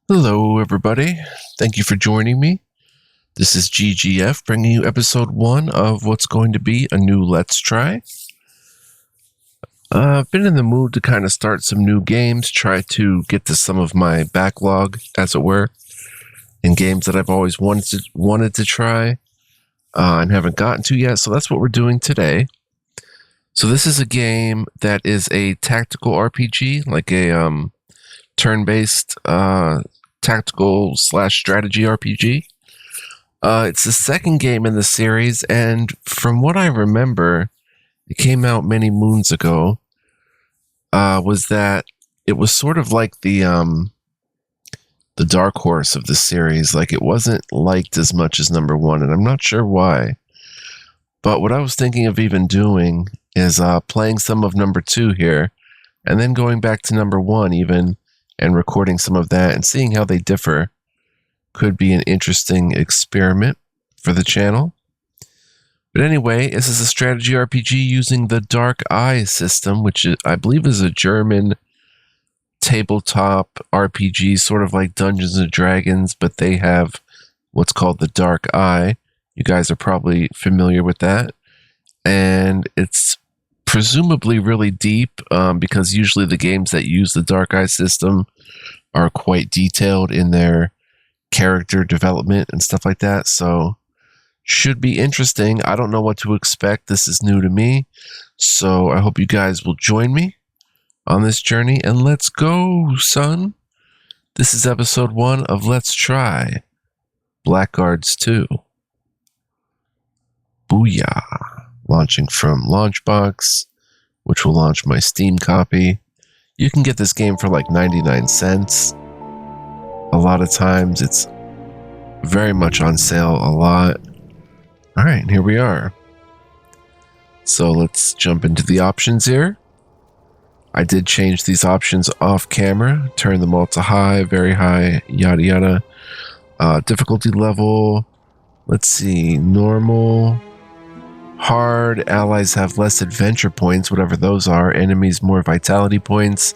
Hello, everybody. Thank you for joining me. This is GGF bringing you episode 1 of what's going to be a new Let's Try. I've been in the mood to kind of start some new games, try to get to some of my backlog, as it were, in games that I've always wanted to try and haven't gotten to yet. So that's what we're doing today. So this is a game that is a tactical RPG, like a turn-based tactical / strategy RPG. It's the second game in the series, and from what I remember, it came out many moons ago, was that it was sort of like the dark horse of the series. Like, it wasn't liked as much as number 1, and I'm not sure why. But what I was thinking of even doing is playing some of number 2 here, and then going back to number 1 even, and recording some of that and seeing how they differ. Could be an interesting experiment for the channel. But anyway, this is a strategy RPG using the Dark Eye system, which I believe is a German tabletop RPG, sort of like Dungeons & Dragons, but they have what's called the Dark Eye. You guys are probably familiar with that. And it's presumably really deep, because usually the games that use the Dark Eye system are quite detailed in their character development and stuff like that. So should be interesting. I don't know what to expect. This is new to me. So I hope you guys will join me on this journey, and let's go, son. This is episode 1 of Let's Try Blackguards 2. Booyah. Launching from Launchbox, which will launch my Steam copy. You can get this game for like 99 cents. A lot of times it's very much on sale a lot. All right, here we are. So let's jump into the options here. I did change these options off camera, turn them all to high, very high, yada yada. Difficulty level, let's see, normal. Hard, allies have less adventure points, whatever those are. Enemies more vitality points,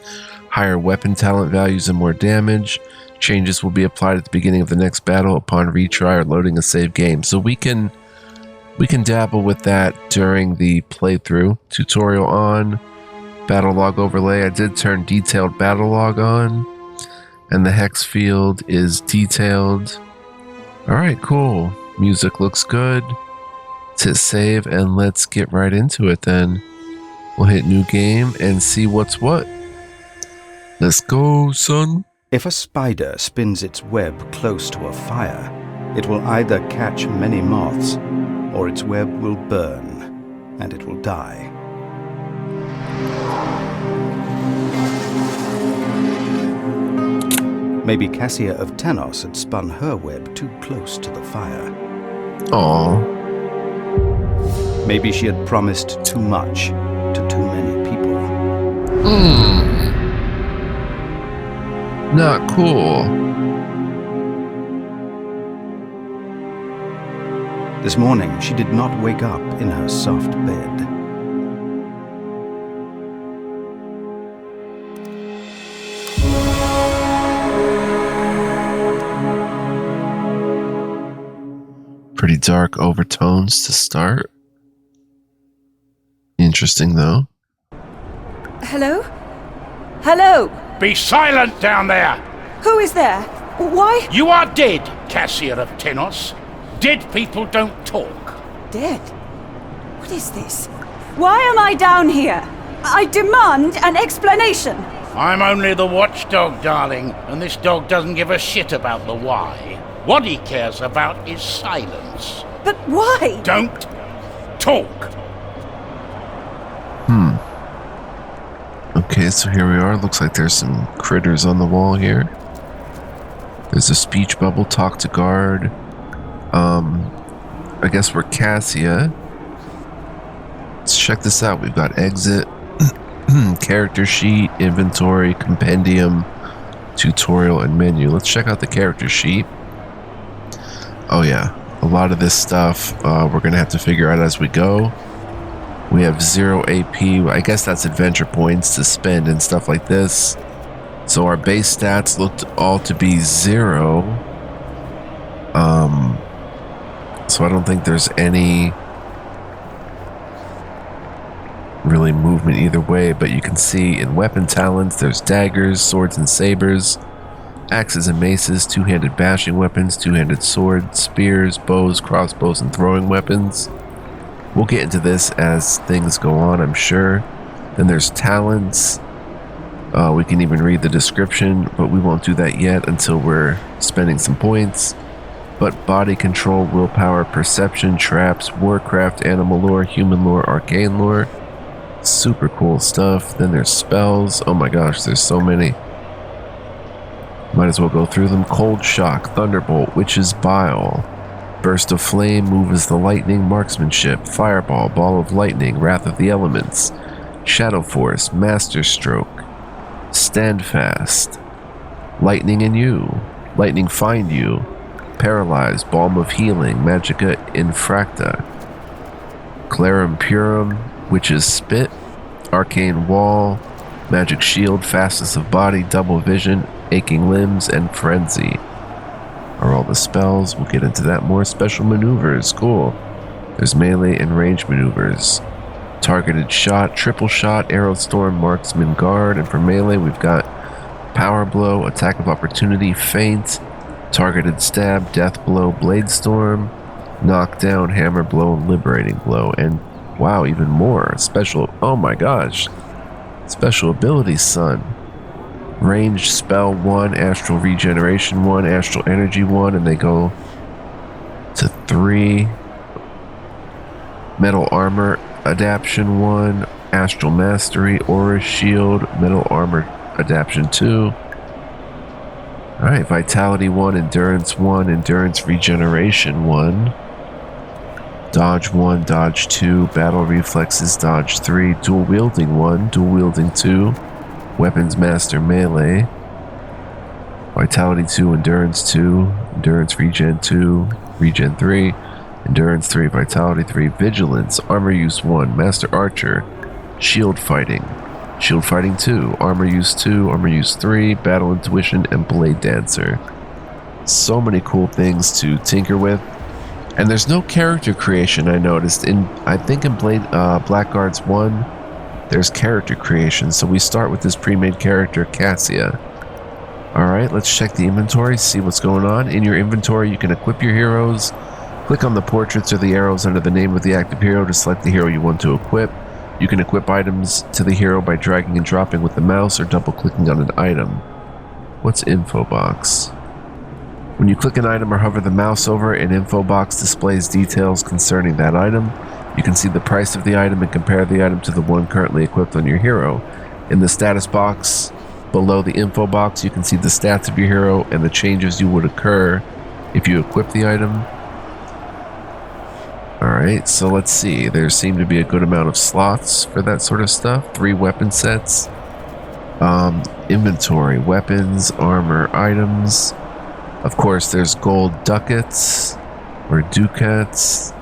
higher weapon talent values and more damage. Changes will be applied at the beginning of the next battle upon retry or loading a save game. So we can dabble with that during the playthrough. Tutorial on, battle log overlay. I did turn detailed battle log on, and the hex field is detailed. All right, cool. Music looks good. Let's hit save and let's get right into it then. We'll hit new game and see what's what. Let's go, son. If a spider spins its web close to a fire, it will either catch many moths, or its web will burn, and it will die. Maybe Cassia of Tenos had spun her web too close to the fire. Aww. Maybe she had promised too much to too many people. Not cool. This morning, she did not wake up in her soft bed. Pretty dark overtones to start. Interesting, though. Hello? Hello? Be silent down there! Who is there? Why? You are dead, Cassia of Tenos. Dead people don't talk. Dead? What is this? Why am I down here? I demand an explanation. I'm only the watchdog, darling, and this dog doesn't give a shit about the why. What he cares about is silence. But why? Don't talk. Okay, so here we are. Looks like there's some critters on the wall here. There's a speech bubble, talk to guard. I guess we're Cassia. Let's check this out. We've got exit, character sheet, inventory, compendium, tutorial, and menu. Let's check out the character sheet. Oh yeah, a lot of this stuff we're gonna have to figure out as we go. We have 0 AP. I guess that's adventure points to spend and stuff like this. So our base stats looked all to be 0. So I don't think there's any really movement either way, but you can see in weapon talents there's daggers, swords and sabers, axes and maces, two-handed bashing weapons, two-handed swords, spears, bows, crossbows, and throwing weapons. We'll get into this as things go on, I'm sure. Then there's talents. We can even read the description, but we won't do that yet until we're spending some points. But body control, willpower, perception, traps, warcraft, animal lore, human lore, arcane lore. Super cool stuff. Then there's spells. Oh my gosh, there's so many. Might as well go through them. Cold shock, thunderbolt, witch's bile, burst of flame, move as the lightning, marksmanship, fireball, ball of lightning, wrath of the elements, shadow force, master stroke, stand fast, lightning in you, lightning find you, paralyze, balm of healing, magica infracta, clarum purum, witch's spit, arcane wall, magic shield, fastness of body, double vision, aching limbs, and frenzy are all the spells. We'll get into that more. Special maneuvers, cool. There's melee and range maneuvers. Targeted shot, triple shot, arrow storm, marksman guard, and for melee we've got power blow, attack of opportunity, feint, targeted stab, death blow, blade storm, knockdown, hammer blow, and liberating blow. And wow, even more special. Oh my gosh, special abilities, son. Range spell 1, astral regeneration 1, astral energy 1, and they go to 3. Metal armor adaption 1, astral mastery, aura shield, metal armor adaption 2. Alright, vitality 1, endurance 1, endurance regeneration 1. Dodge 1, dodge 2, battle reflexes, dodge 3, dual wielding 1, dual wielding 2. Weapons Master Melee, Vitality 2, Endurance 2, Endurance Regen 2, Regen 3, Endurance 3, Vitality 3, Vigilance, Armor Use 1, Master Archer, Shield Fighting 2, Armor Use 2, Armor Use 3, Battle Intuition, and Blade Dancer. So many cool things to tinker with. And there's no character creation, I noticed. I think in Blackguards 1, there's character creation, so we start with this pre-made character, Cassia. Alright, let's check the inventory, see what's going on. In your inventory, you can equip your heroes. Click on the portraits or the arrows under the name of the active hero to select the hero you want to equip. You can equip items to the hero by dragging and dropping with the mouse or double-clicking on an item. What's info box? When you click an item or hover the mouse over it, an info box displays details concerning that item. You can see the price of the item and compare the item to the one currently equipped on your hero. In the status box below the info box, you can see the stats of your hero and the changes you would occur if you equip the item. Alright, so let's see. There seem to be a good amount of slots for that sort of stuff. 3 weapon sets. Inventory, weapons, armor, items. Of course, there's gold ducats or ducats.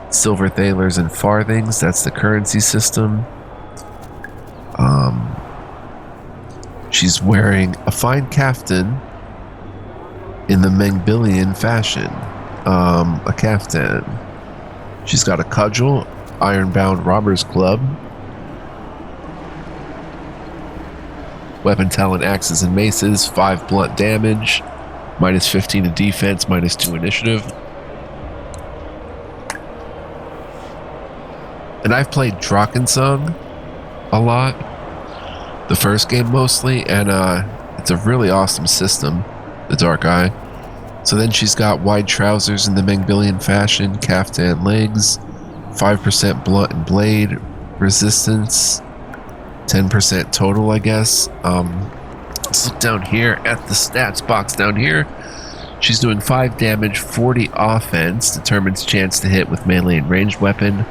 Silver thalers and farthings, that's the currency system. She's wearing a fine kaftan in the Mengbilian fashion. A kaftan. She's got a cudgel, iron-bound robber's club, weapon talent, axes and maces, 5 blunt damage, minus 15 to defense, minus 2 initiative. And I've played Drakensung a lot, the first game mostly, and it's a really awesome system, the Dark Eye. So then she's got wide trousers in the Mengbilian fashion, kaftan legs, 5% blunt and blade resistance, 10% total, I guess. Let's look down here at the stats box down here. She's doing 5 damage, 40 offense, determines chance to hit with melee and ranged weapon.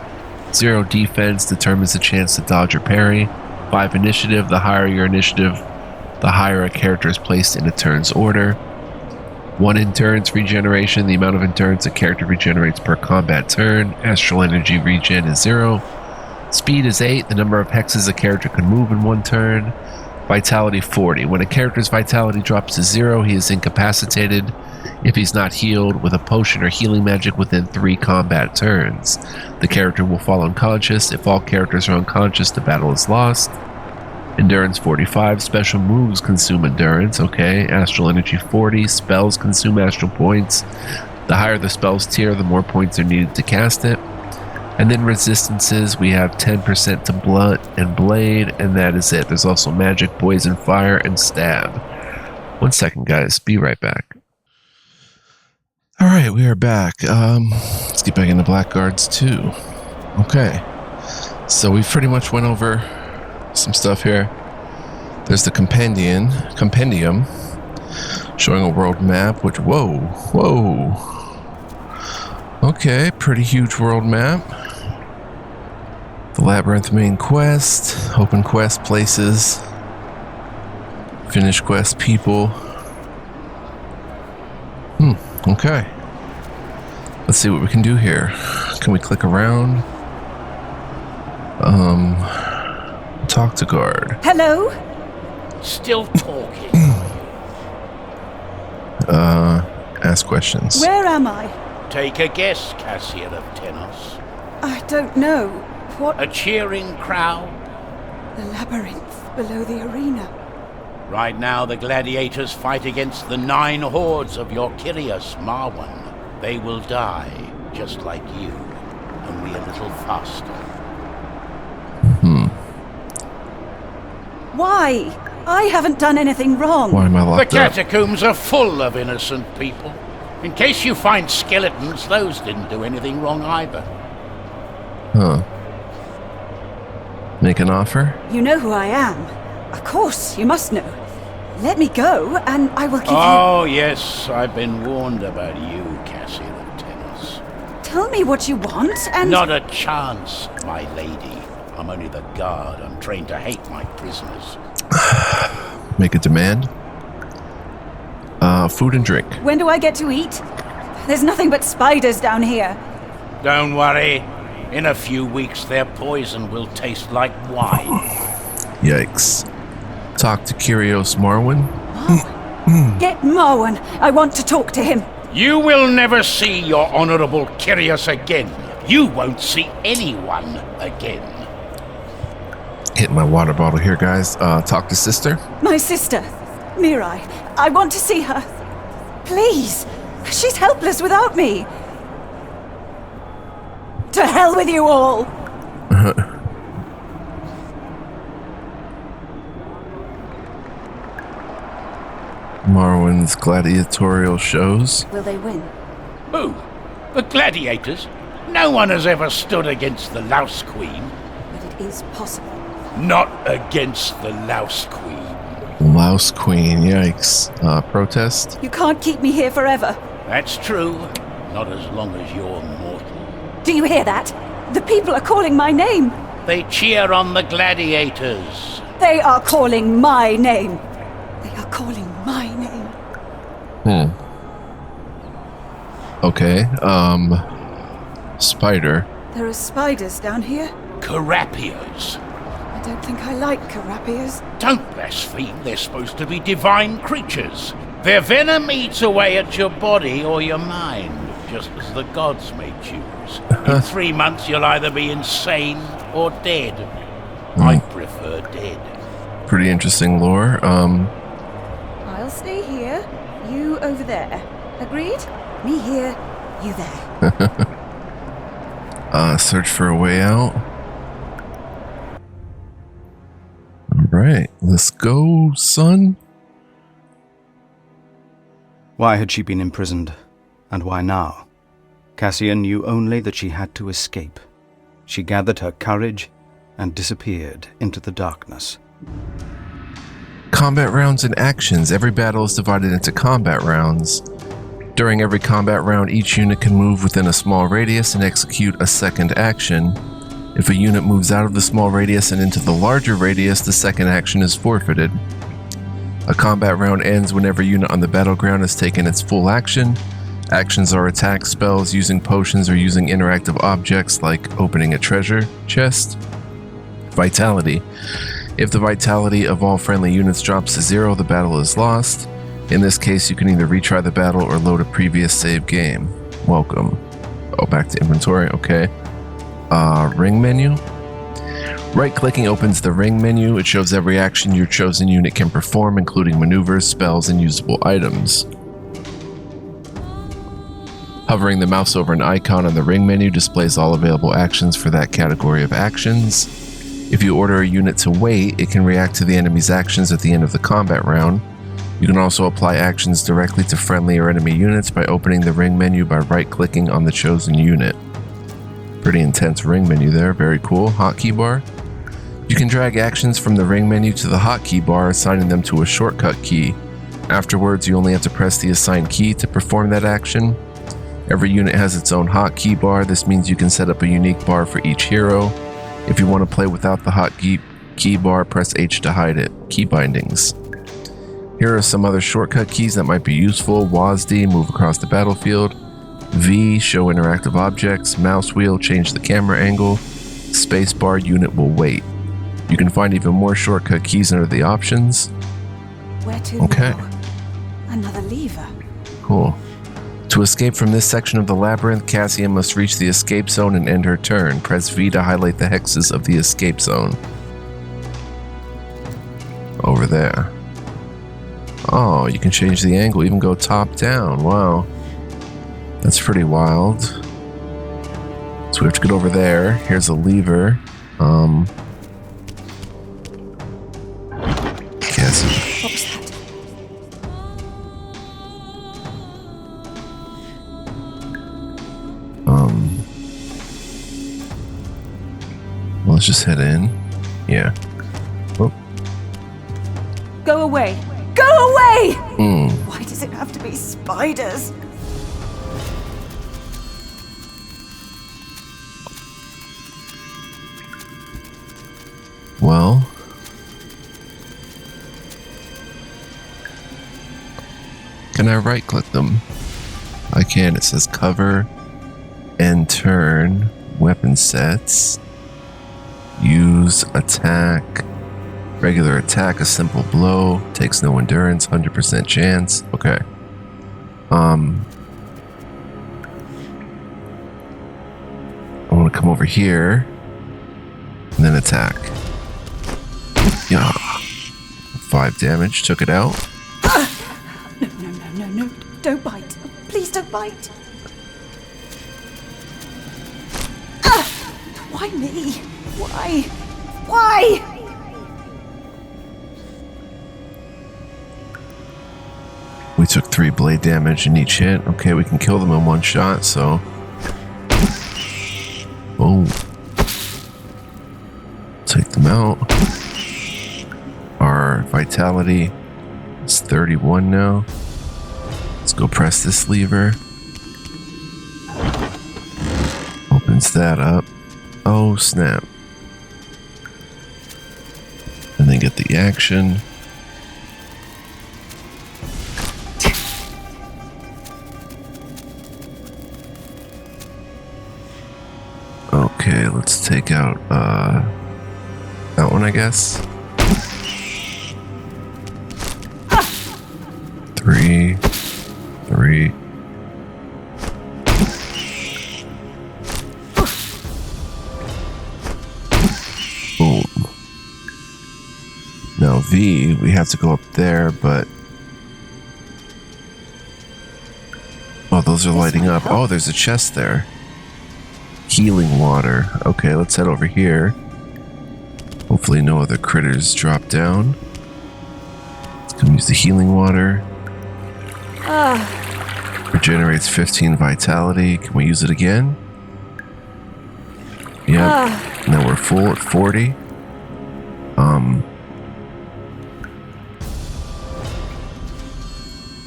0 defense, determines the chance to dodge or parry. 5 initiative, the higher your initiative, the higher a character is placed in a turn's order. 1 endurance regeneration, the amount of endurance a character regenerates per combat turn. Astral energy regen is 0. Speed is 8, the number of hexes a character can move in 1 turn. Vitality 40. When a character's vitality drops to 0, he is incapacitated if he's not healed with a potion or healing magic within 3 combat turns. The character will fall unconscious. If all characters are unconscious, the battle is lost. Endurance 45. Special moves consume endurance. Okay. Astral energy 40. Spells consume astral points. The higher the spell's tier, the more points are needed to cast it. And then resistances, we have 10% to blunt and blade, and that is it. There's also magic, poison, fire, and stab. 1 second, guys. Be right back. All right, we are back. Let's get back into Blackguards 2. Okay. So we pretty much went over some stuff here. There's the compendium showing a world map, which, whoa. Okay, pretty huge world map. The Labyrinth main quest, open quest places, finish quest people. Okay. Let's see what we can do here. Can we click around? Talk to guard. Hello? Still talking. Ask questions. Where am I? Take a guess, Cassian of Tenos. I don't know. What? A cheering crowd? The labyrinth below the arena. Right now, the gladiators fight against the 9 hordes of your Kyrios, Marwan. They will die, just like you, only a little faster. Why? I haven't done anything wrong. Why am I The locked up? catacombs are full of innocent people. In case you find skeletons, those didn't do anything wrong either. Huh. Make an offer? You know who I am. Of course, you must know. Let me go, and I will give Oh, yes, I've been warned about you, Cassian of Tenos. you... Tell me what you want, and... Not a chance, my lady. I'm only the guard. I'm trained to hate my prisoners. Make a demand? Food and drink. When do I get to eat? There's nothing but spiders down here. Don't worry. In a few weeks, their poison will taste like wine. Yikes. Talk to Kyrios Marwan? Get Marwan. I want to talk to him. You will never see your honorable Kyrios again. You won't see anyone again. Hit my water bottle here, guys. Talk to sister? My sister, Mirai. I want to see her. Please. She's helpless without me. To hell with you all. Marwan's gladiatorial shows. Will they win? Who? The gladiators? No one has ever stood against the Louse Queen. But it is possible. Not against the Louse Queen. Louse Queen, yikes. Protest? You can't keep me here forever. That's true. Not as long as you're mortal. Do you hear that? The people are calling my name. They cheer on the gladiators. They are calling my name. They are calling my name. Okay, spider. There are spiders down here. Carapios. I don't think I like carapias. Don't blaspheme. They're supposed to be divine creatures. Their venom eats away at your body or your mind, just as the gods may choose. In 3 months, you'll either be insane or dead. I prefer dead. Pretty interesting lore. I'll stay here, you over there. Agreed? Me here, you there. Search for a way out. Alright, let's go, son. Why had she been imprisoned, and why now? Cassian knew only that she had to escape. She gathered her courage and disappeared into the darkness. Combat rounds and actions. Every battle is divided into combat rounds. During every combat round, each unit can move within a small radius and execute a second action. If a unit moves out of the small radius and into the larger radius, the second action is forfeited. A combat round ends when every unit on the battleground has taken its full action. Actions are attack spells, using potions, or using interactive objects like opening a treasure chest. Vitality. If the vitality of all friendly units drops to 0, the battle is lost. In this case, you can either retry the battle or load a previous save game. Welcome. Oh, back to inventory. Okay. Ring menu. Right-clicking opens the ring menu. It shows every action your chosen unit can perform, including maneuvers, spells, and usable items. Hovering the mouse over an icon on the ring menu displays all available actions for that category of actions. If you order a unit to wait, it can react to the enemy's actions at the end of the combat round. You can also apply actions directly to friendly or enemy units by opening the ring menu by right-clicking on the chosen unit. Pretty intense ring menu there, very cool. Hotkey bar. You can drag actions from the ring menu to the hotkey bar, assigning them to a shortcut key. Afterwards, you only have to press the assigned key to perform that action. Every unit has its own hotkey bar. This means you can set up a unique bar for each hero. If you want to play without the hotkey bar, press H to hide it. Key bindings. Here are some other shortcut keys that might be useful. WASD, move across the battlefield. V, show interactive objects. Mouse wheel, change the camera angle. Spacebar, unit will wait. You can find even more shortcut keys under the options. Where to Okay. now? Another lever. Cool. To escape from this section of the labyrinth, Cassia must reach the escape zone and end her turn. Press V to highlight the hexes of the escape zone. Over there. Oh, you can change the angle, even go top down. Wow. That's pretty wild. So we have to get over there. Here's a lever. Cassie. What was that? Well, let's just head in. Yeah. Oh. Go away! Go away! Hmm. Why does it have to be spiders? Well. Can I right click them? I can. It says cover and turn, weapon sets, use attack, regular attack, a simple blow, takes no endurance, 100% chance. Okay. I want to come over here and then attack. Yeah. 5 damage, took it out. No, don't bite. Please don't bite. Why me? Why? Why? We took 3 blade damage in each hit. Okay, we can kill them in one shot, so... Boom. Take them out. Our vitality is 31 now. Let's go press this lever. Opens that up. Oh, snap. And then get the action. Okay, let's take out that one, I guess. 3. Boom. Now V, we have to go up there, but... Oh, those are lighting up. Oh, there's a chest there. Healing water. Okay, let's head over here. Hopefully no other critters drop down. Let's come use the healing water. Regenerates 15 vitality. Can we use it again? Yep. Now we're full at 40.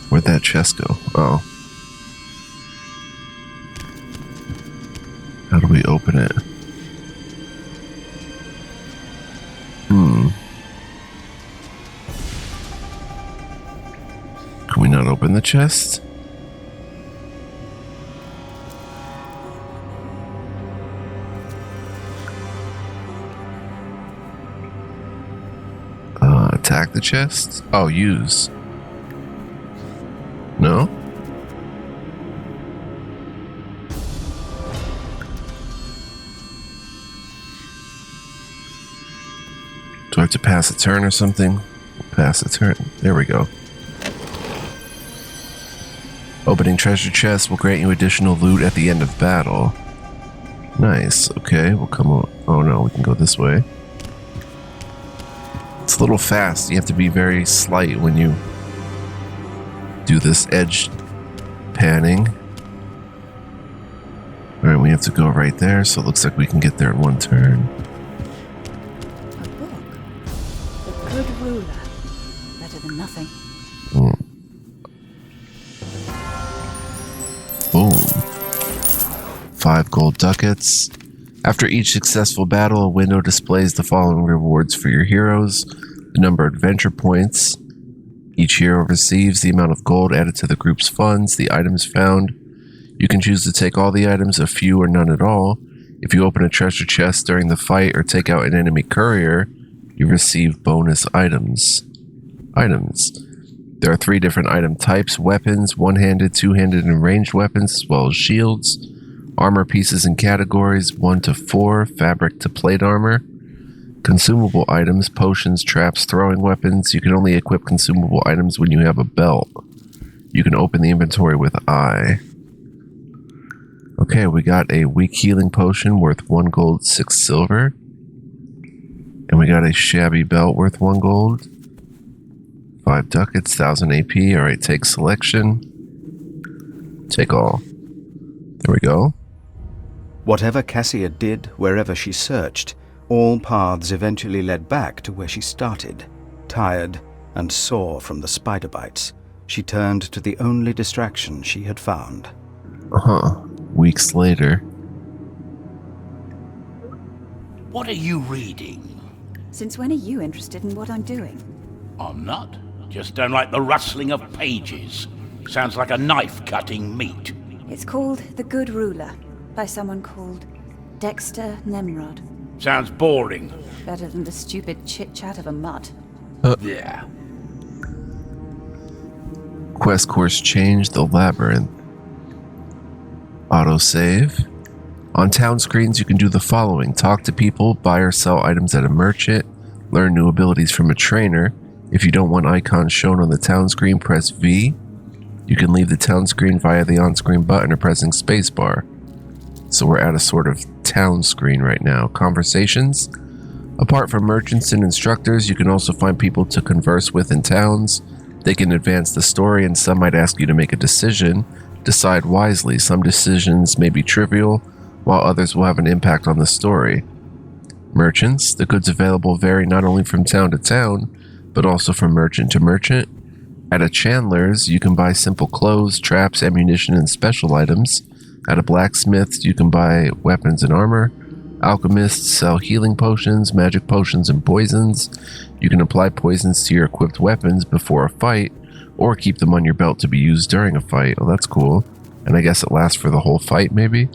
Where'd that chest go? Oh. How do we open it? Can we not open the chest? attack the chest? Oh, use. No? Do I have to pass a turn or something? Pass a turn. There we go. Opening treasure chest will grant you additional loot at the end of battle. Nice. Okay, we'll come on. Oh no, we can go this way. It's a little fast. You have to be very slight when you do this edge panning. Alright, we have to go right there, so it looks like we can get there in one turn. A book. The Good Ruler. Better than nothing. Boom. 5 gold ducats. After each successful battle, a window displays the following rewards for your heroes. The number of adventure points. Each hero receives the amount of gold added to the group's funds, the items found. You can choose to take all the items, a few or none at all. If you open a treasure chest during the fight or take out an enemy courier, you receive bonus items. There are 3 different item types: weapons, one-handed, two-handed, and ranged weapons, as well as shields. Armor pieces in categories 1 to 4, fabric to plate armor. Consumable items, potions, traps, throwing weapons. You can only equip consumable items when you have a belt. You can open the inventory with I. Okay, we got a weak healing potion worth 1 gold, 6 silver. And we got a shabby belt worth 1 gold. 5 ducats, 1000 AP. Alright, take selection. Take all. There we go. Whatever Cassia did, wherever she searched, all paths eventually led back to where she started. Tired and sore from the spider bites, she turned to the only distraction she had found. Weeks later. What are you reading? Since when are you interested in what I'm doing? I'm not. Just don't like the rustling of pages. Sounds like a knife cutting meat. It's called The Good Ruler, by someone called Dexter Nemrod. Sounds boring. Better than the stupid chit-chat of a mutt. Yeah. Quest course change, the labyrinth. Autosave. On town screens, you can do the following: talk to people, buy or sell items at a merchant, learn new abilities from a trainer. If you don't want icons shown on the town screen, press V. You can leave the town screen via the on-screen button or pressing spacebar. So we're at a sort of town screen right now. Conversations. Apart from merchants and instructors, you can also find people to converse with in towns. They can advance the story, and some might ask you to make a decision. Decide wisely. Some decisions may be trivial, while others will have an impact on the story. Merchants. The goods available vary not only from town to town, but also from merchant to merchant. At a chandler's, you can buy simple clothes, traps, ammunition, and special items. At a blacksmith's, you can buy weapons and armor. Alchemists sell healing potions, magic potions, and poisons. You can apply poisons to your equipped weapons before a fight, or keep them on your belt to be used during a fight. Oh, that's cool. And I guess it lasts for the whole fight, maybe?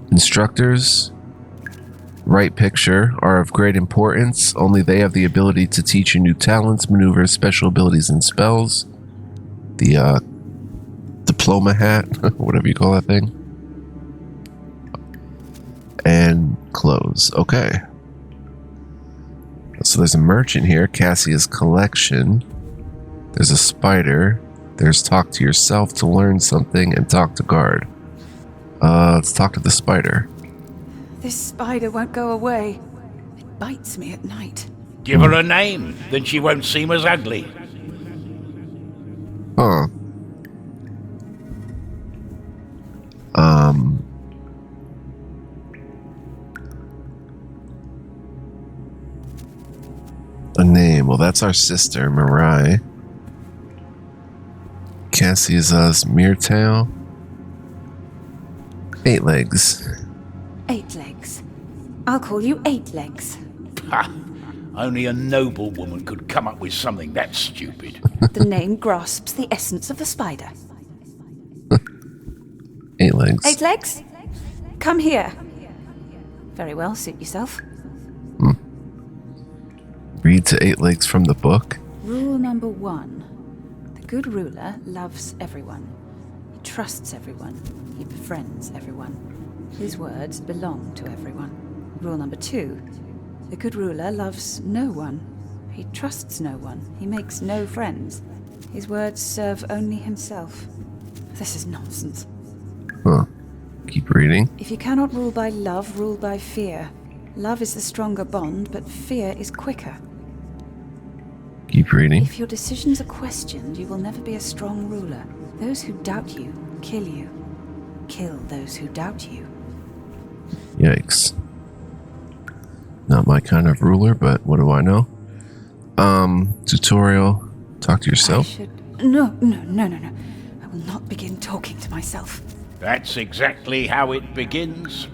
Instructors. Right picture are of great importance. Only they have the ability to teach you new talents, maneuvers, special abilities, and spells. The diploma hat, whatever you call that thing. And clothes. Okay. So there's a merchant here, Cassia's collection. There's a spider. There's talk to yourself to learn something, and talk to guard. Let's talk to the spider. This spider won't go away. It bites me at night. Give her a name, then she won't seem as ugly. Huh. A name. Well, that's our sister, Mirai. Cassie's Mirtail. 8 legs. 8 legs. I'll call you 8 legs. Ha! Only a noble woman could come up with something that stupid. The name grasps the essence of the spider. 8 legs. 8 legs? Come here. Very well, suit yourself. Read to 8 legs from the book. Rule number 1. The good ruler loves everyone. He trusts everyone. He befriends everyone. His words belong to everyone. Rule number 2. The good ruler loves no one. He trusts no one. He makes no friends. His words serve only himself. This is nonsense. Huh. Keep reading. If you cannot rule by love, rule by fear. Love is the stronger bond, but fear is quicker. Keep reading. If your decisions are questioned, you will never be a strong ruler. Those who doubt you, kill you. Kill those who doubt you. Yikes. Not my kind of ruler, but what do I know? Tutorial. Talk to yourself. No. I will not begin talking to myself. That's exactly how it begins.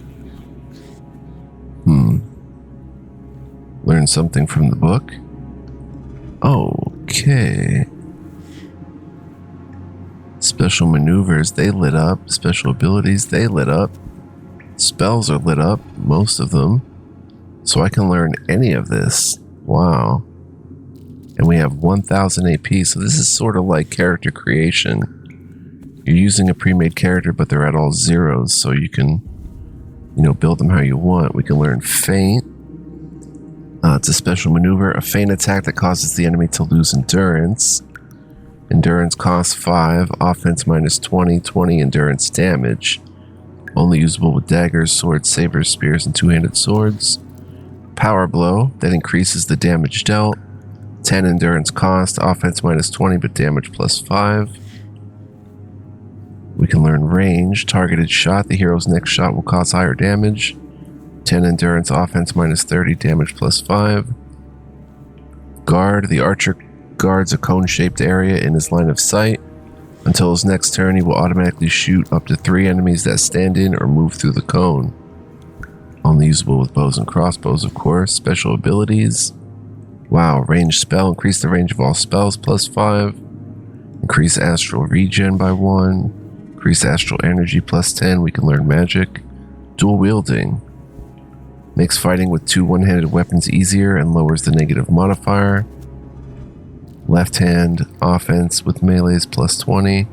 Learn something from the book. Okay. Special maneuvers, they lit up. Special abilities, they lit up. Spells are lit up, most of them. So I can learn any of this. Wow. And we have 1000 AP, so this is sort of like character creation. You're using a pre-made character, but they're at all zeros, so you can, build them how you want. We can learn feint. It's a special maneuver, a feint attack that causes the enemy to lose endurance. Endurance costs 5, offense minus 20, 20 endurance damage. Only usable with daggers, swords, sabers, spears, and two-handed swords. Power blow, that increases the damage dealt. 10 endurance cost, offense minus 20, but damage plus 5. We can learn range, targeted shot. The hero's next shot will cause higher damage. 10 endurance, offense minus 30, damage plus 5. Guard, the archer guards a cone-shaped area in his line of sight. Until his next turn, he will automatically shoot up to 3 enemies that stand in or move through the cone. Only usable with bows and crossbows, of course. Special abilities. Wow, ranged spell. Increase the range of all spells plus 5. Increase astral regen by 1. Increase astral energy plus 10. We can learn magic. Dual wielding. Makes fighting with 2 one-handed weapons easier and lowers the negative modifier. Left hand offense with melees plus 20.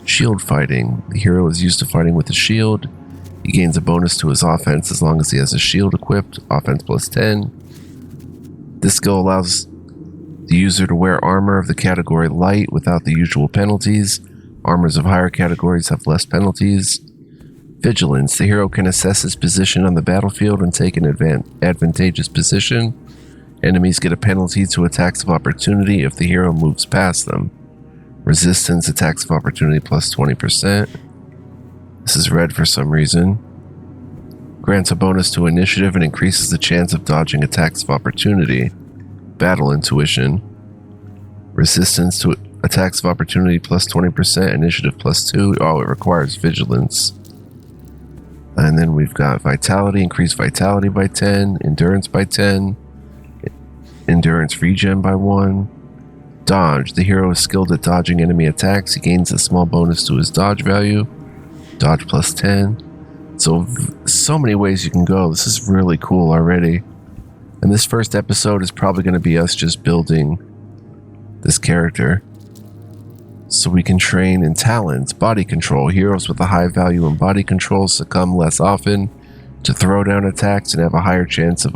Shield fighting. The hero is used to fighting with a shield. He gains a bonus to his offense as long as he has a shield equipped. Offense plus 10. This skill allows the user to wear armor of the category light without the usual penalties. Armors of higher categories have less penalties. Vigilance. The hero can assess his position on the battlefield and take an advantageous position. Enemies get a penalty to attacks of opportunity if the hero moves past them. Resistance, attacks of opportunity plus 20%. This is red for some reason. Grants a bonus to initiative and increases the chance of dodging attacks of opportunity. Battle intuition. Resistance to attacks of opportunity plus 20%, initiative plus 2. Oh, it requires vigilance. And then we've got vitality, increase vitality by 10, endurance by 10, endurance regen by 1. Dodge. The hero is skilled at dodging enemy attacks. He gains a small bonus to his dodge value. Dodge plus 10. So many ways you can go. This is really cool already. And this first episode is probably going to be us just building this character. So we can train in talents, body control. Heroes with a high value in body control succumb less often to throwdown attacks and have a higher chance of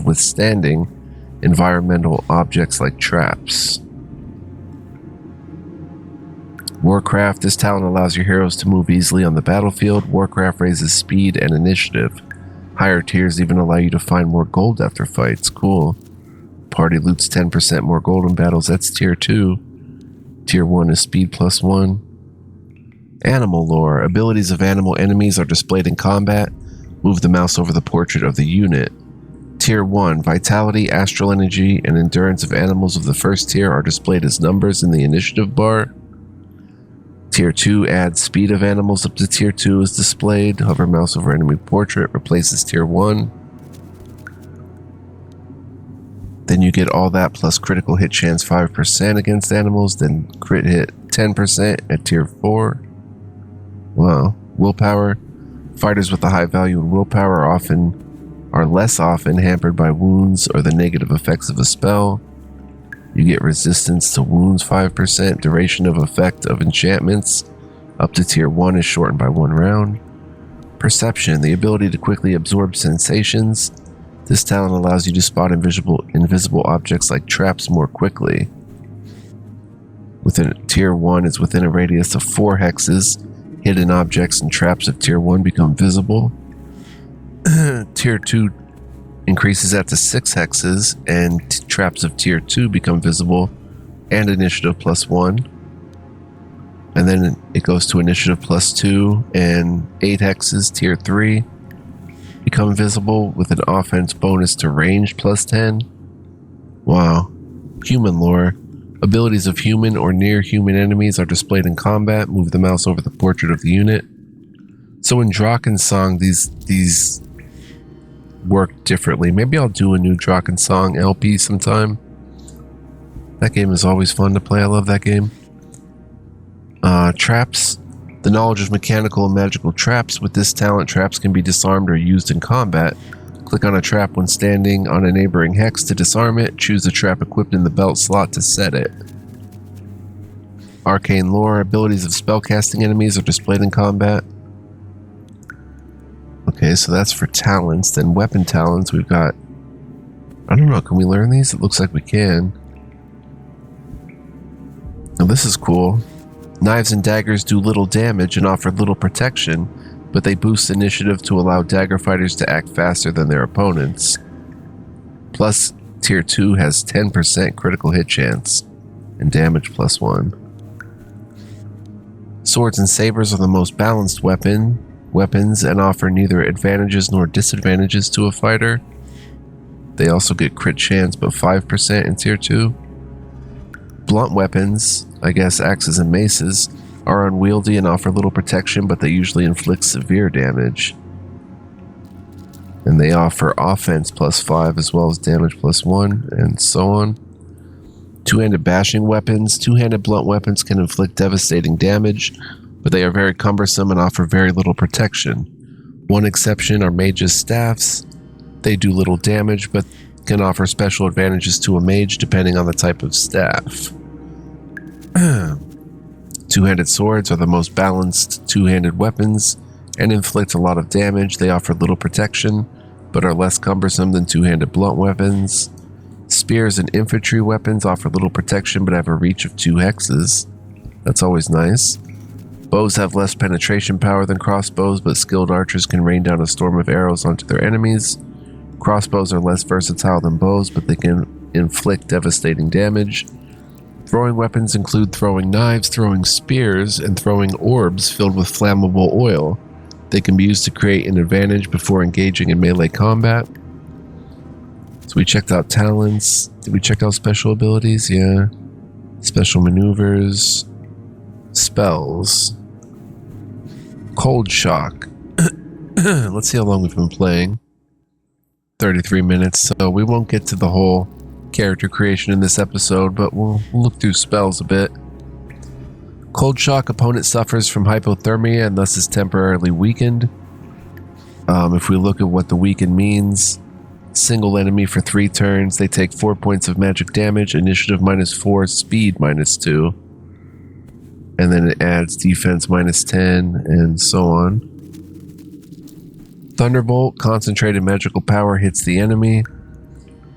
withstanding environmental objects like traps. Warcraft. This talent allows your heroes to move easily on the battlefield. Warcraft raises speed and initiative. Higher tiers even allow you to find more gold after fights. Cool. Party loots 10% more gold in battles. That's tier 2. Tier 1 is speed plus 1. Animal lore. Abilities of animal enemies are displayed in combat. Move the mouse over the portrait of the unit. Tier 1. Vitality, astral energy, and endurance of animals of the first tier are displayed as numbers in the initiative bar. Tier 2 adds speed of animals up to tier 2 is displayed. Hover mouse over enemy portrait replaces tier 1. Then you get all that plus critical hit chance 5% against animals, then crit hit 10% at tier 4. Wow. Willpower. Fighters with a high value in willpower are often are less often hampered by wounds or the negative effects of a spell. You get resistance to wounds 5%. Duration of effect of enchantments up to tier 1 is shortened by 1 round. Perception, the ability to quickly absorb sensations. This talent allows you to spot invisible objects like traps more quickly. Within tier 1 is within a radius of 4 hexes. Hidden objects and traps of tier 1 become visible. Tier 2 increases at to 6 hexes, and traps of tier 2 become visible, and initiative +1. And then it goes to initiative +2, and 8 hexes, tier 3, become visible with an offense bonus to range +10. Wow. Human lore. Abilities of human or near human enemies are displayed in combat. Move the mouse over the portrait of the unit. So in Drakensong, these work differently. Maybe I'll do a new Drakensong LP sometime. That game is always fun to play. I love that game. Traps. The knowledge of mechanical and magical traps. With this talent, traps can be disarmed or used in combat. Click on a trap when standing on a neighboring hex to disarm it. Choose the trap equipped in the belt slot to set it. Arcane lore. Abilities of spellcasting enemies are displayed in combat. Okay, so that's for talents. Then weapon talents, we've got... I don't know, can we learn these? It looks like we can. Now this is cool. Knives and daggers do little damage and offer little protection, but they boost initiative to allow dagger fighters to act faster than their opponents. Plus, tier 2 has 10% critical hit chance and damage +1. Swords and sabers are the most balanced weapons and offer neither advantages nor disadvantages to a fighter. They also get crit chance, but 5% in tier 2. Blunt weapons, I guess axes and maces, are unwieldy and offer little protection, but they usually inflict severe damage. And they offer offense +5 as well as damage +1, and so on. Two-handed bashing weapons. Two-handed blunt weapons can inflict devastating damage, but they are very cumbersome and offer very little protection. One exception are mage's staffs. They do little damage, but can offer special advantages to a mage depending on the type of staff. Two-handed swords are the most balanced two-handed weapons and inflict a lot of damage. They offer little protection, but are less cumbersome than two-handed blunt weapons. Spears and infantry weapons offer little protection, but have a reach of 2 hexes. That's always nice. Bows have less penetration power than crossbows, but skilled archers can rain down a storm of arrows onto their enemies. Crossbows are less versatile than bows, but they can inflict devastating damage. Throwing weapons include throwing knives, throwing spears, and throwing orbs filled with flammable oil. They can be used to create an advantage before engaging in melee combat. So we checked out talents. Did we check out special abilities? Yeah. Special maneuvers. Spells. Cold shock. Let's see how long we've been playing. 33 minutes, so we won't get to the whole character creation in this episode, but we'll look through spells a bit. Cold shock. Opponent suffers from hypothermia and thus is temporarily weakened. If we look at what the weaken means, single enemy for 3 turns, they take 4 points of magic damage, initiative -4, speed -2, and then it adds defense -10, and so on. Thunderbolt. Concentrated magical power hits the enemy.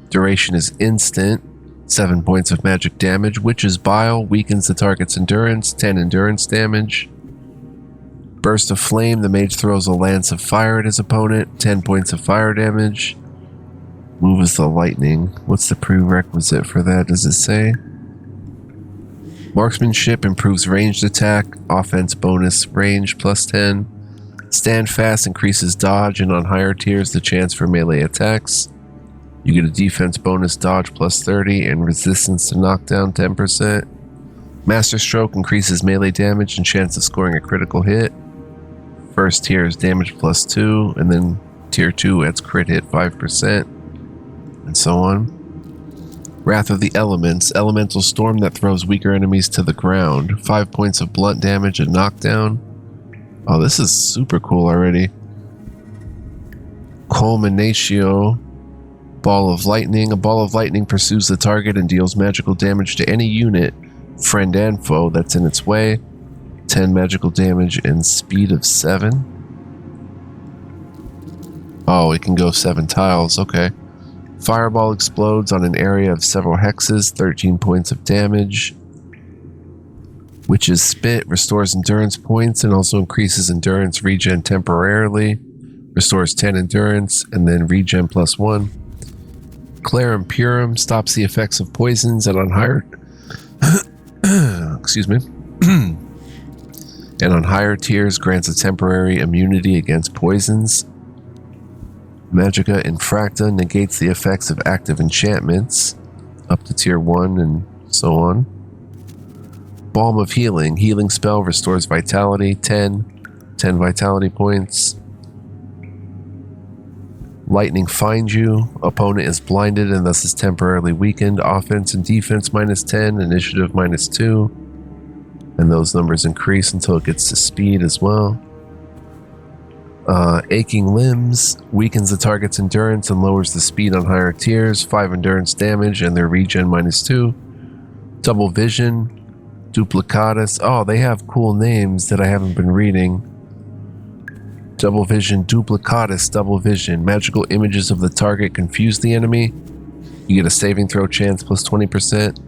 Duration is instant. 7 points of magic damage. Witch's Bile weakens the target's endurance. 10 endurance damage. Burst of Flame. The mage throws a lance of fire at his opponent. 10 points of fire damage. Move is the lightning. What's the prerequisite for that? Does it say? Marksmanship improves ranged attack. Offense bonus range +10. Stand fast increases dodge, and on higher tiers the chance for melee attacks. You get a defense bonus dodge +30 and resistance to knockdown 10%. Master Stroke increases melee damage and chance of scoring a critical hit. First tier is damage +2, and then tier 2 adds crit hit 5%, and so on. Wrath of the Elements. Elemental storm that throws weaker enemies to the ground. 5 points of blunt damage and knockdown. Oh, this is super cool already. Culminatio. Ball of lightning. A ball of lightning pursues the target and deals magical damage to any unit, friend and foe, that's in its way. 10 magical damage and speed of 7. Oh, it can go 7 tiles. Okay. Fireball explodes on an area of several hexes. 13 points of damage. Witch's Spit restores endurance points and also increases endurance regen temporarily. Restores 10 endurance and then regen plus 1. Clarum Purum stops the effects of poisons and on higher excuse me. And on higher tiers grants a temporary immunity against poisons. Magicka Infracta negates the effects of active enchantments up to tier 1 and so on. Balm of Healing. Healing spell restores vitality 10 vitality points. Lightning Finds You. Opponent is blinded and thus is temporarily weakened. Offense and defense -10, initiative -2. And those numbers increase until it gets to speed as well. Aching Limbs weakens the target's endurance and lowers the speed on higher tiers. 5 endurance damage and their regen -2. Double Vision. Duplicatus. Oh, they have cool names that I haven't been reading. Double Vision, Duplicatus, Double Vision. Magical images of the target confuse the enemy. You get a saving throw chance plus 20%.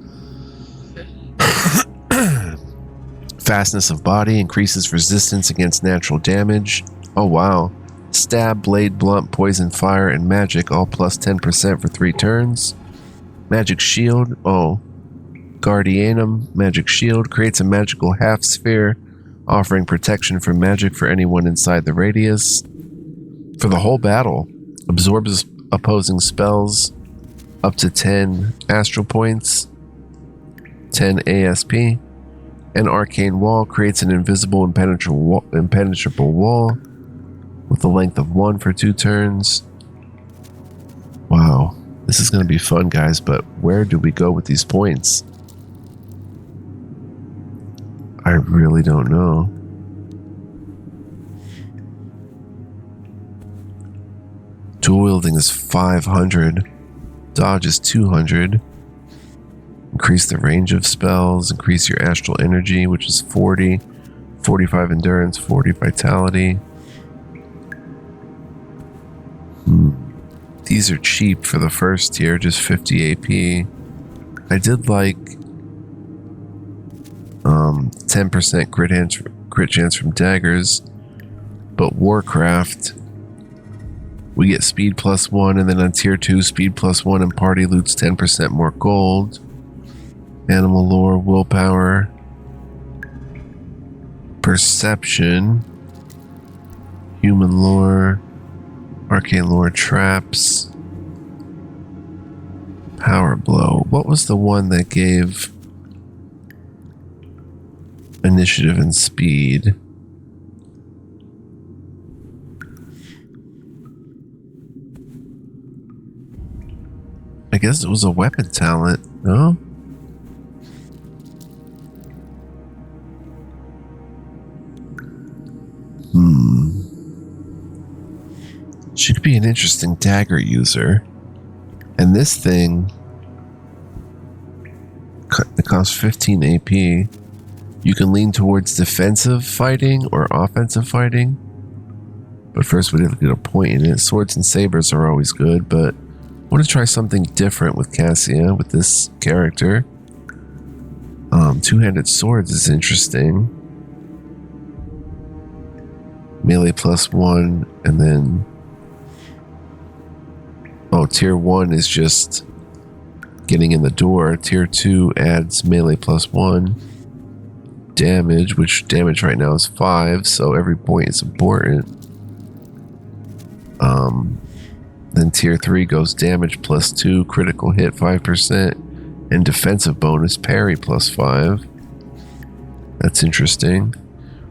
Fastness of Body increases resistance against natural damage. Oh wow. Stab, Blade, Blunt, Poison, Fire, and Magic all plus 10% for 3 turns. Magic Shield. Oh. Guardianum. Magic Shield creates a magical half sphere, offering protection from magic for anyone inside the radius. For the whole battle, absorbs opposing spells up to 10 astral points, 10 ASP. An Arcane Wall creates an invisible impenetrable wall with a length of 1 for 2 turns. Wow, this is going to be fun, guys, but where do we go with these points? I really don't know. Dual wielding is 500. Dodge is 200. Increase the range of spells. Increase your astral energy, which is 40. 45 endurance, 40 vitality. These are cheap for the first tier, just 50 AP. I did like 10% crit chance from daggers, but Warcraft, we get speed plus 1, and then on tier 2, speed plus 1 and party loot's 10% more gold. Animal lore, willpower, perception, human lore, arcane lore, traps, power blow. What was the one that gave initiative and speed? I guess it was a weapon talent, no? She could be an interesting dagger user. And this thing, it costs 15 AP. You can lean towards defensive fighting or offensive fighting. But first we have to get a point in it. Swords and sabers are always good, but I want to try something different with Cassia, with this character. Two-handed swords is interesting. Melee plus 1, and then... Oh, tier 1 is just getting in the door. Tier 2 adds melee plus 1. Damage, which damage right now is 5, so every point is important. Then tier 3 goes damage plus 2, critical hit 5%, and defensive bonus parry plus 5. That's interesting.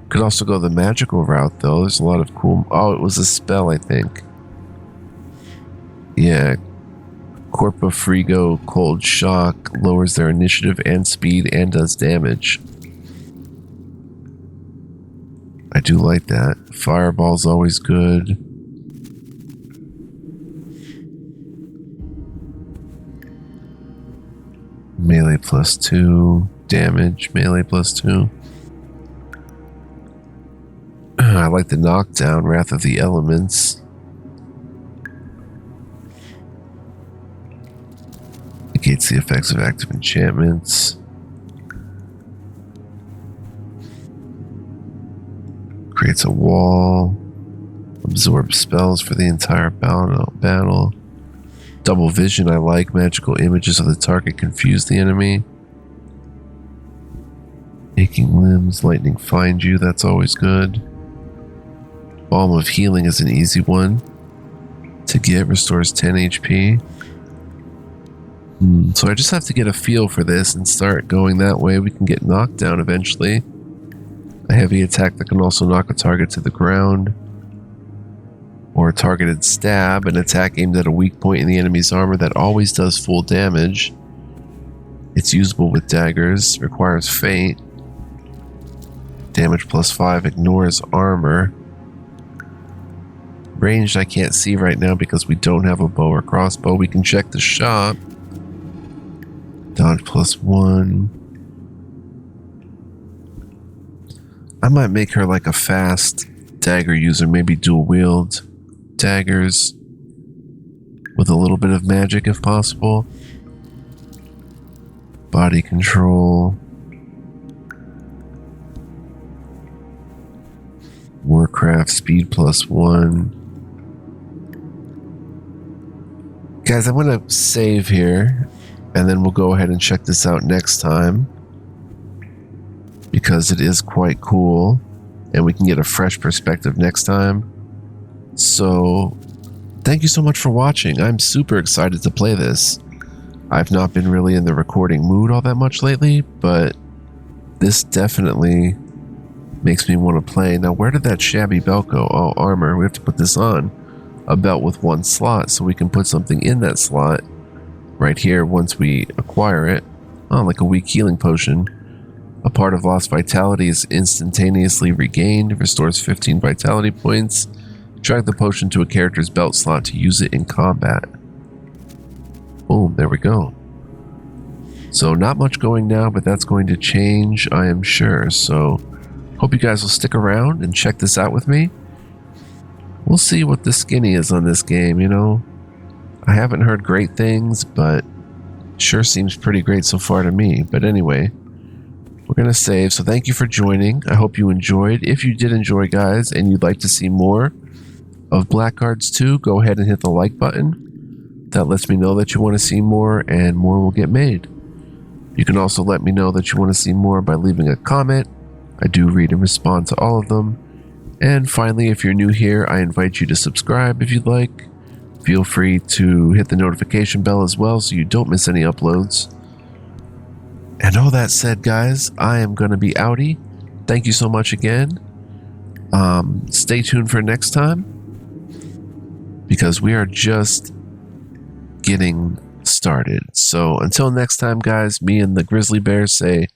Could also go the magical route though. There's a lot of cool... Oh, it was a spell, I think. Yeah. Corpo Frigo Cold Shock lowers their initiative and speed and does damage. I do like that. Fireball's always good. +2, damage, melee +2. I like the knockdown, Wrath of the Elements. Negates the effects of active enchantments. Creates a wall. Absorbs spells for the entire battle. Double vision, I like. Magical images of the target confuse the enemy. Aching limbs, lightning find you, that's always good. Balm of healing is an easy one to get, restores 10 HP. So I just have to get a feel for this and start going that way. We can get knocked down eventually. A heavy attack that can also knock a target to the ground. Or a targeted stab, an attack aimed at a weak point in the enemy's armor that always does full damage. It's usable with daggers, requires feint. Damage +5, ignores armor. Ranged I can't see right now because we don't have a bow or crossbow. We can check the shop. Dodge +1. I might make her like a fast dagger user, maybe dual wield daggers with a little bit of magic if possible. Body control. Warcraft speed +1. Guys, I'm going to save here and then we'll go ahead and check this out next time because it is quite cool and we can get a fresh perspective next time. So thank you so much for watching. I'm super excited to play this. I've not been really in the recording mood all that much lately, but this definitely makes me want to play. Now, where did that shabby belt go? Oh, armor. We have to put this on. A belt with one slot, so we can put something in that slot right here once we acquire it. Oh, like a weak healing potion. A part of lost vitality is instantaneously regained, restores 15 vitality points. Drag the potion to a character's belt slot to use it in combat. Boom, there we go. So not much going now, but that's going to change, I am sure. So hope you guys will stick around and check this out with me. We'll see what the skinny is on this game, you know. I haven't heard great things, but sure seems pretty great so far to me. But anyway, we're going to save. So thank you for joining. I hope you enjoyed. If you did enjoy, guys, and you'd like to see more of Blackguards 2, go ahead and hit the like button. That lets me know that you want to see more, and more will get made. You can also let me know that you want to see more by leaving a comment. I do read and respond to all of them. And finally, if you're new here, I invite you to subscribe if you'd like. Feel free to hit the notification bell as well so you don't miss any uploads. And all that said, guys, I am going to be outie. Thank you so much again. Stay tuned for next time, because we are just getting started. So until next time, guys, me and the Grizzly Bears say,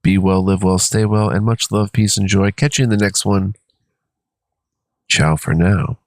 be well, live well, stay well, and much love, peace, and joy. Catch you in the next one. Ciao for now.